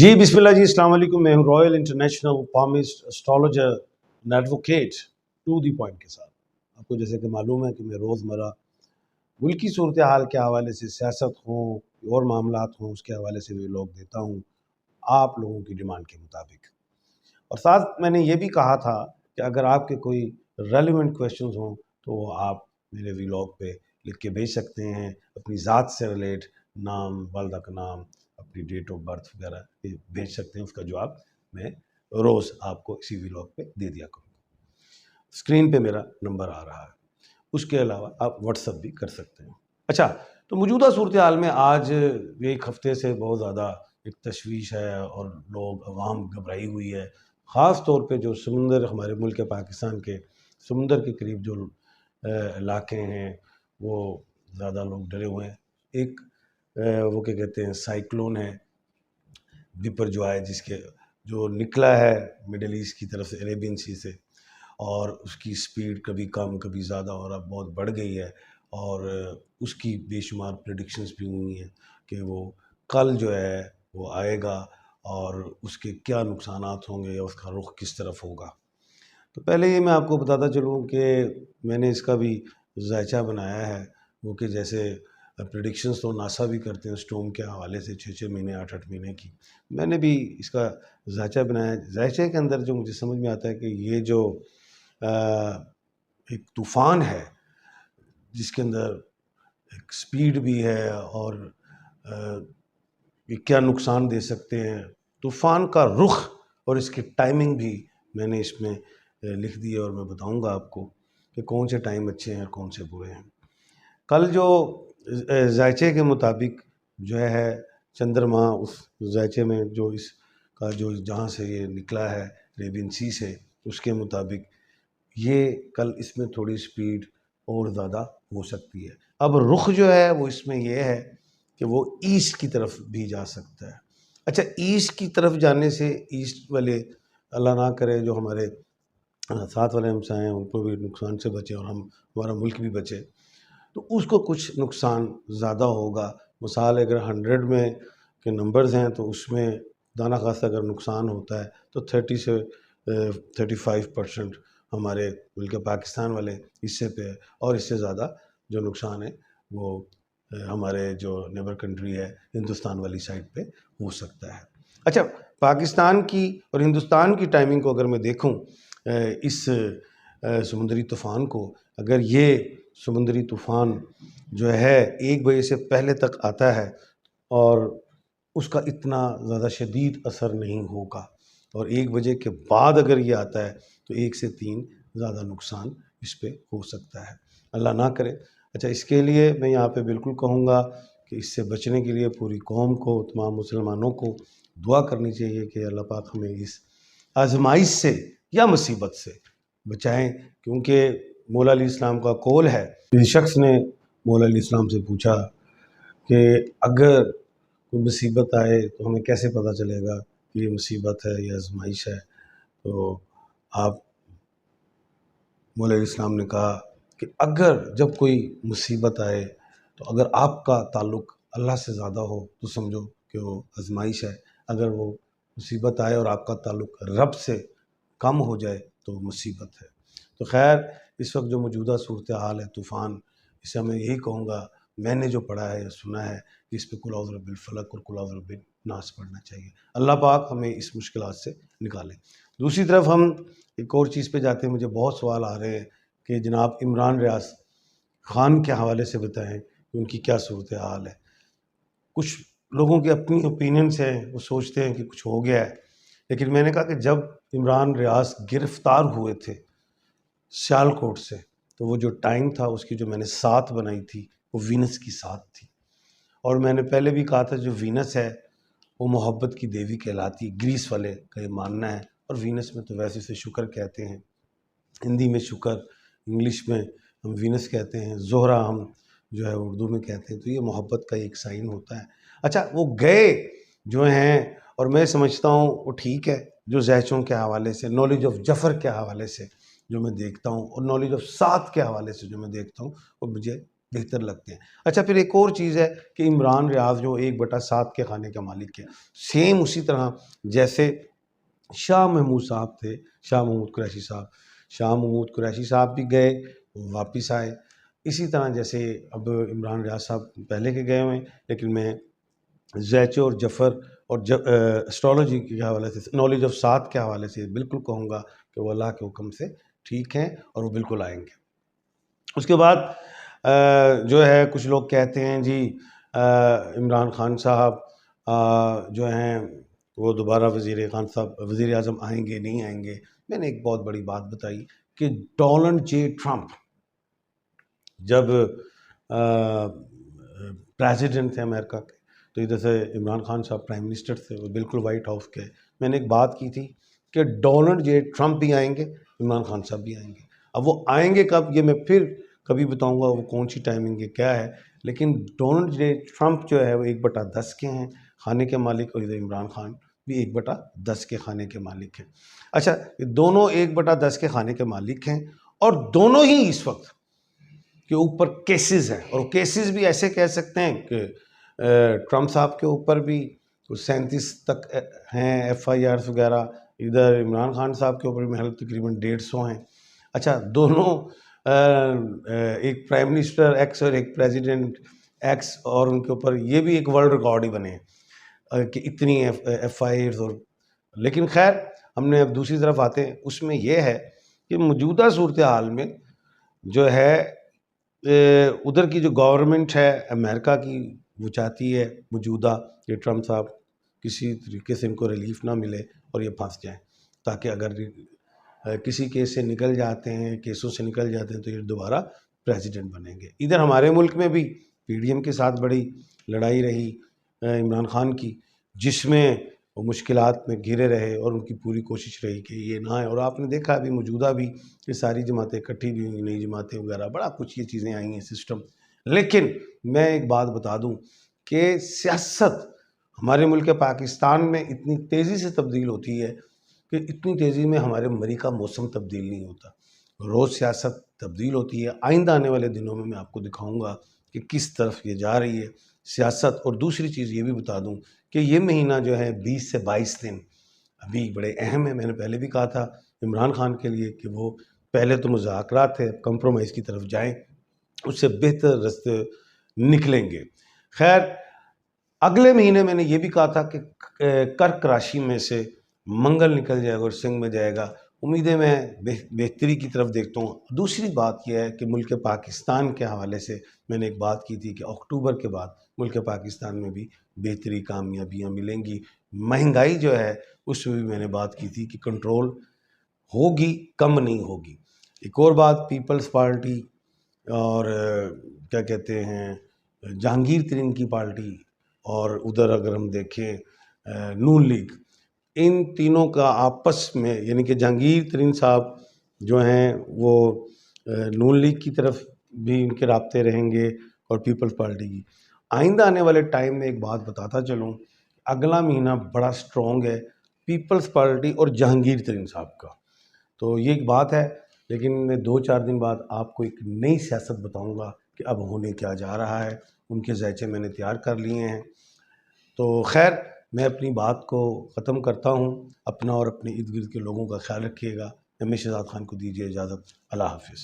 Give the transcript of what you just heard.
جی بسم اللہ جی، السلام علیکم. میں ہوں royal international palmist astrologer advocate to the point کے ساتھ. آپ کو جیسے کہ معلوم ہے کہ میں روزمرہ ملکی صورتحال کے حوالے سے، سیاست ہوں اور معاملات ہوں، اس کے حوالے سے بھی لوگ دیتا ہوں آپ لوگوں کی ڈیمانڈ کے مطابق. اور ساتھ میں نے یہ بھی کہا تھا کہ اگر آپ کے کوئی ریلیونٹ کویشچنز ہوں تو وہ آپ میرے ویلاگ پہ لکھ کے بھیج سکتے ہیں، اپنی ذات سے ریلیٹ، نام، والدہ کا نام، اپنی ڈیٹ آف برتھ وغیرہ بھیج سکتے ہیں. اس کا جواب میں روز آپ کو اسی ویلاگ پہ دے دیا کروں گا. اسکرین پہ میرا نمبر آ رہا ہے. اس کے علاوہ آپ واٹس ایپ بھی کر سکتے ہیں. اچھا، تو موجودہ صورتحال میں آج ایک ہفتے سے بہت زیادہ ایک تشویش ہے اور لوگ عوام گھبرائی ہوئی ہے. خاص طور پہ جو سمندر، ہمارے ملک پاکستان کے سمندر کے قریب جو علاقے ہیں وہ زیادہ لوگ ڈرے ہوئے ہیں. ایک وہ کیا کہتے ہیں سائیکلون ہے وپر جو ہے، جس کے جو نکلا ہے مڈل ایسٹ کی طرف سے، عربین سی سے، اور اس کی سپیڈ کبھی کم کبھی زیادہ اور اب بہت بڑھ گئی ہے. اور اس کی بے شمار پریڈکشنز بھی ہوئی ہیں کہ وہ کل جو ہے وہ آئے گا اور اس کے کیا نقصانات ہوں گے یا اس کا رخ کس طرف ہوگا. تو پہلے یہ میں آپ کو بتاتا چلوں کہ میں نے اس کا بھی ذائچہ بنایا ہے، وہ کہ جیسے پریڈکشنز تو ناسا بھی کرتے ہیں اسٹورم کے حوالے سے 6 مہینے 8 مہینے کی. میں نے بھی اس کا ذائچہ بنایا. ذائچے کے اندر جو مجھے سمجھ میں آتا ہے کہ یہ جو ایک طوفان ہے جس کے اندر ایک سپیڈ بھی ہے اور یہ کیا نقصان دے سکتے ہیں، طوفان کا رخ اور اس کی ٹائمنگ بھی میں نے اس میں لکھ دی ہے اور میں بتاؤں گا آپ کو کہ کون سے ٹائم اچھے ہیں اور کون سے برے ہیں. کل جو ذائچے کے مطابق جو ہے چندرما، اس ذائچے میں جو اس کا جو جہاں سے یہ نکلا ہے عربین سی سے، اس کے مطابق یہ کل اس میں تھوڑی سپیڈ اور زیادہ ہو سکتی ہے. اب رخ جو ہے وہ اس میں یہ ہے کہ وہ ایسٹ کی طرف بھی جا سکتا ہے. اچھا، ایسٹ کی طرف جانے سے ایسٹ والے اللہ نہ کرے جو ہمارے ساتھ والے ہمسائے ہیں ان کو بھی نقصان سے بچے اور ہمارا ملک بھی بچے، تو اس کو کچھ نقصان زیادہ ہوگا. مثال اگر 100 میں کے نمبرز ہیں تو اس میں دانہ خاصہ اگر نقصان ہوتا ہے تو 30 سے 35% ہمارے ملک پاکستان والے حصے پہ ہے، اور اس سے زیادہ جو نقصان ہے وہ ہمارے جو نیبر کنٹری ہے ہندوستان والی سائڈ پہ ہو سکتا ہے. اچھا، پاکستان کی اور ہندوستان کی ٹائمنگ کو اگر میں دیکھوں اس سمندری طوفان کو، اگر یہ سمندری طوفان جو ہے 1 بجے سے پہلے تک آتا ہے اور اس کا اتنا زیادہ شدید اثر نہیں ہوگا، اور 1 بجے کے بعد اگر یہ آتا ہے تو 1 سے 3 زیادہ نقصان اس پہ ہو سکتا ہے، اللہ نہ کرے. اچھا، اس کے لیے میں یہاں پہ بالکل کہوں گا کہ اس سے بچنے کے لیے پوری قوم کو، تمام مسلمانوں کو دعا کرنی چاہیے کہ اللہ پاک ہمیں اس آزمائش سے یا مصیبت سے بچائیں. کیونکہ مولا علیہ السلام کا قول ہے، کسی شخص نے مولا علیہ السلام سے پوچھا کہ اگر کوئی مصیبت آئے تو ہمیں کیسے پتہ چلے گا کہ یہ مصیبت ہے یا آزمائش ہے؟ تو آپ مولا علیہ السلام نے کہا کہ اگر جب کوئی مصیبت آئے تو اگر آپ کا تعلق اللہ سے زیادہ ہو تو سمجھو کہ وہ آزمائش ہے، اگر وہ مصیبت آئے اور آپ کا تعلق رب سے کم ہو جائے تو مصیبت ہے. تو خیر، اس وقت جو موجودہ صورتحال ہے طوفان، اسے میں یہی کہوں گا، میں نے جو پڑھا ہے یا سنا ہے کہ اس پہ قل اعوذ برب الفلق اور قل اعوذ برب الناس پڑھنا چاہیے. اللہ پاک ہمیں اس مشکلات سے نکالے. دوسری طرف ہم ایک اور چیز پہ جاتے ہیں. مجھے بہت سوال آ رہے ہیں کہ جناب عمران ریاض خان کے حوالے سے بتائیں کہ ان کی کیا صورتحال ہے. کچھ لوگوں کی اپنی اوپینینس ہیں، وہ سوچتے ہیں کہ کچھ ہو گیا ہے، لیکن میں نے کہا کہ جب عمران ریاض گرفتار ہوئے تھے سیالکوٹ سے، تو وہ جو ٹائم تھا اس کی جو میں نے سات بنائی تھی وہ وینس کی سات تھی. اور میں نے پہلے بھی کہا تھا جو وینس ہے وہ محبت کی دیوی کہلاتی، گریس والے کا یہ ماننا ہے. اور وینس میں تو ویسے سے شکر کہتے ہیں، ہندی میں شکر، انگلش میں ہم وینس کہتے ہیں، زہرہ ہم جو ہے اردو میں کہتے ہیں. تو یہ محبت کا ایک سائن ہوتا ہے. اچھا، وہ گئے جو ہیں، اور میں سمجھتا ہوں وہ ٹھیک ہے. جو زیچوں کے حوالے سے، نالج آف جفر کے حوالے سے جو میں دیکھتا ہوں، اور نالج آف سات کے حوالے سے جو میں دیکھتا ہوں، وہ مجھے بہتر لگتے ہیں۔ اچھا پھر ایک اور چیز ہے کہ عمران ریاض جو 1/7 کے خانے کا مالک ہے، سیم اسی طرح جیسے شاہ محمود صاحب تھے، شاہ محمود قریشی صاحب، شاہ محمود قریشی صاحب بھی گئے واپس آئے، اسی طرح جیسے اب عمران ریاض صاحب پہلے کے گئے ہوئے ہیں، لیکن میں زیچو اور جفر اور اسٹرالوجی کے حوالے سے، نالج آف سات کے حوالے سے بالکل کہوں گا کہ وہ اللہ کے حکم سے ٹھیک ہیں اور وہ بالکل آئیں گے۔ اس کے بعد جو ہے کچھ لوگ کہتے ہیں جی عمران خان صاحب جو ہیں وہ دوبارہ وزیر اعظم آئیں گے نہیں آئیں گے۔ میں نے ایک بہت بڑی بات بتائی کہ ڈونلڈ جے ٹرمپ جب پریزیڈنٹ تھے امریکہ کے، تو ادھر سے عمران خان صاحب پرائم منسٹر تھے، وہ بالکل وائٹ ہاؤس کے۔ میں نے ایک بات کی تھی کہ ڈونلڈ جے ٹرمپ بھی آئیں گے، عمران خان صاحب بھی آئیں گے۔ اب وہ آئیں گے کب، یہ میں پھر کبھی بتاؤں گا وہ کون سی ٹائمنگ ہے کیا ہے، لیکن ڈونلڈ جے ٹرمپ جو ہے وہ 1/10 کے ہیں خانے کے مالک، اور ادھر عمران خان بھی 1/10 کے خانے کے مالک ہیں۔ اچھا دونوں 1/10 کے خانے کے مالک ہیں، اور دونوں ہی اس وقت کے اوپر کیسز ہیں، اور کیسز بھی ایسے کہہ سکتے ہیں کہ ٹرمپ صاحب کے اوپر بھی 37 تک ہیں FIRs وغیرہ، ادھر عمران خان صاحب کے اوپر بھی تقریباً 150 ہیں۔ اچھا دونوں ایک پرائم منسٹر ایکس اور ایک پریزیڈنٹ ایکس، اور ان کے اوپر یہ بھی ایک ورلڈ ریکارڈ ہی بنے کہ اتنی FIRs، اور لیکن خیر ہم نے اب دوسری طرف آتے ہیں، اس میں یہ ہے کہ موجودہ صورتحال میں جو ہے ادھر کی جو گورنمنٹ ہے امریکہ کی، وہ چاہتی ہے موجودہ کہ ٹرمپ صاحب کسی طریقے سے ان کو ریلیف نہ ملے اور یہ پھنس جائیں، تاکہ اگر کسی کیس سے نکل جاتے ہیں، کیسوں سے نکل جاتے ہیں، تو یہ دوبارہ پریزیڈنٹ بنیں گے۔ ادھر ہمارے ملک میں بھی PDM کے ساتھ بڑی لڑائی رہی عمران خان کی، جس میں وہ مشکلات میں گھرے رہے، اور ان کی پوری کوشش رہی کہ یہ نہ آئے، اور آپ نے دیکھا ابھی موجودہ بھی یہ ساری جماعتیں اکٹھی بھی ہوئی، نئی جماعتیں وغیرہ، بڑا کچھ یہ چیزیں آئی ہیں سسٹم۔ لیکن میں ایک بات بتا دوں کہ سیاست ہمارے ملک پاکستان میں اتنی تیزی سے تبدیل ہوتی ہے کہ اتنی تیزی میں ہمارے مری کا موسم تبدیل نہیں ہوتا، روز سیاست تبدیل ہوتی ہے۔ آئندہ آنے والے دنوں میں آپ کو دکھاؤں گا کہ کس طرف یہ جا رہی ہے سیاست۔ اور دوسری چیز یہ بھی بتا دوں کہ یہ مہینہ جو ہے 20 سے 22 دن ابھی بڑے اہم ہیں۔ میں نے پہلے بھی کہا تھا عمران خان کے لیے کہ وہ پہلے تو مذاکرات ہے، کمپرومائز کی طرف جائیں، اس سے بہتر راستے نکلیں گے۔ خیر اگلے مہینے میں نے یہ بھی کہا تھا کہ کرک راشی میں سے منگل نکل جائے گا اور سنگھ میں جائے گا، امیدیں میں بہتری کی طرف دیکھتا ہوں۔ دوسری بات یہ ہے کہ ملک پاکستان کے حوالے سے میں نے ایک بات کی تھی کہ اکتوبر کے بعد ملک پاکستان میں بھی بہتری کامیابیاں ملیں گی۔ مہنگائی جو ہے اس میں بھی میں نے بات کی تھی کہ کنٹرول ہوگی، کم نہیں ہوگی۔ ایک اور بات، پیپلز پارٹی اور کیا کہتے ہیں جہانگیر ترین کی پارٹی، اور ادھر اگر ہم دیکھیں نون لیگ، ان تینوں کا آپس میں، یعنی کہ جہانگیر ترین صاحب جو ہیں وہ نون لیگ کی طرف بھی ان کے رابطے رہیں گے، اور پیپلز پارٹی کی۔ آئندہ آنے والے ٹائم میں ایک بات بتاتا چلوں، اگلا مہینہ بڑا سٹرونگ ہے پیپلز پارٹی اور جہانگیر ترین صاحب کا، تو یہ ایک بات ہے۔ لیکن میں 2-4 دن بعد آپ کو ایک نئی سیاست بتاؤں گا کہ اب ہونے کیا جا رہا ہے، ان کے ذائچے میں نے تیار کر لیے ہیں۔ تو خیر میں اپنی بات کو ختم کرتا ہوں، اپنا اور اپنے ارد گرد کے لوگوں کا خیال رکھیے گا۔ میں شہزاد خان کو دیجیے اجازت، اللہ حافظ۔